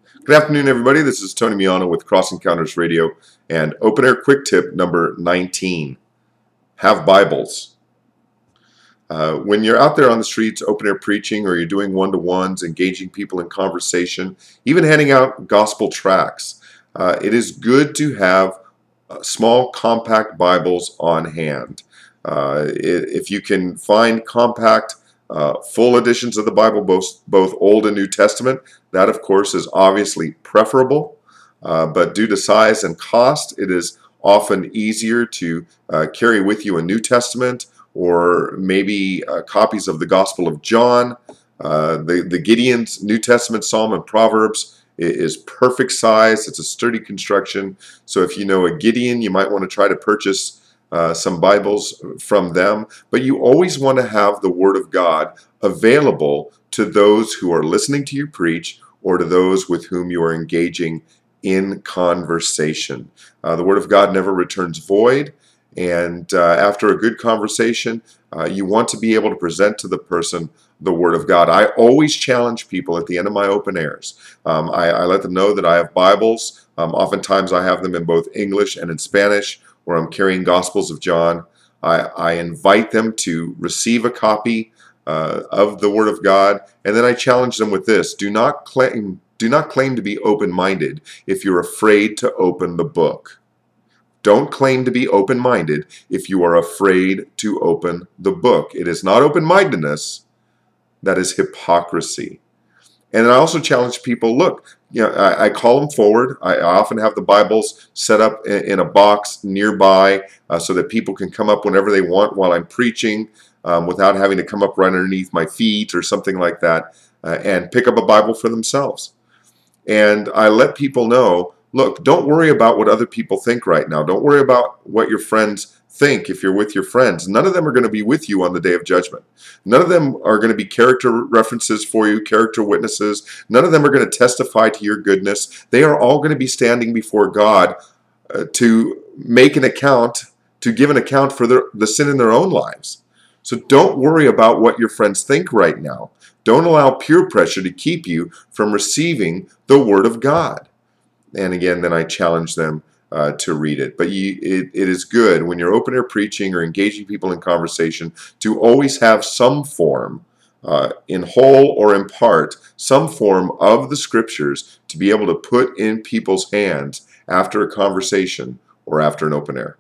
Good afternoon, everybody. This is Tony Miano with Cross Encounters Radio and Open Air Quick Tip number 19. Have Bibles. When you're out there on the streets, open air preaching, or you're doing one-to-ones, engaging people in conversation, even handing out gospel tracts, it is good to have small, compact Bibles on hand. If you can find compact, full editions of the Bible, both Old and New Testament, that of course is obviously preferable, but due to size and cost, it is often easier to carry with you a New Testament or maybe copies of the Gospel of John. The Gideon's New Testament, Psalm, and Proverbs is perfect size. It's a sturdy construction. So if you know a Gideon, you might want to try to purchase some Bibles from them. But you always want to have the Word of God available to those who are listening to you preach or to those with whom you are engaging in conversation. The Word of God never returns void. And after a good conversation, you want to be able to present to the person the Word of God. I always challenge people at the end of my open airs. I let them know that I have Bibles. Oftentimes I have them in both English and in Spanish, where I'm carrying Gospels of John. I invite them to receive a copy of the Word of God, and then I challenge them with this: do not claim to be open-minded if you're afraid to open the book. Don't claim to be open-minded if you are afraid to open the book. It is not open-mindedness, that is hypocrisy. And I also challenge people, look, I call them forward. I often have the Bibles set up in a box nearby so that people can come up whenever they want while I'm preaching without having to come up right underneath my feet or something like that and pick up a Bible for themselves. And I let people know, look, don't worry about what other people think right now. Don't worry about what your friends think if you're with your friends. None of them are going to be with you on the day of judgment. None of them are going to be character references for you, character witnesses. None of them are going to testify to your goodness. They are all going to be standing before God to make an account, to give an account for the sin in their own lives. So don't worry about what your friends think right now. Don't allow peer pressure to keep you from receiving the Word of God. And again, then I challenge them to read it. But it is good when you're open air preaching or engaging people in conversation to always have some form, in whole or in part, some form of the Scriptures to be able to put in people's hands after a conversation or after an open air.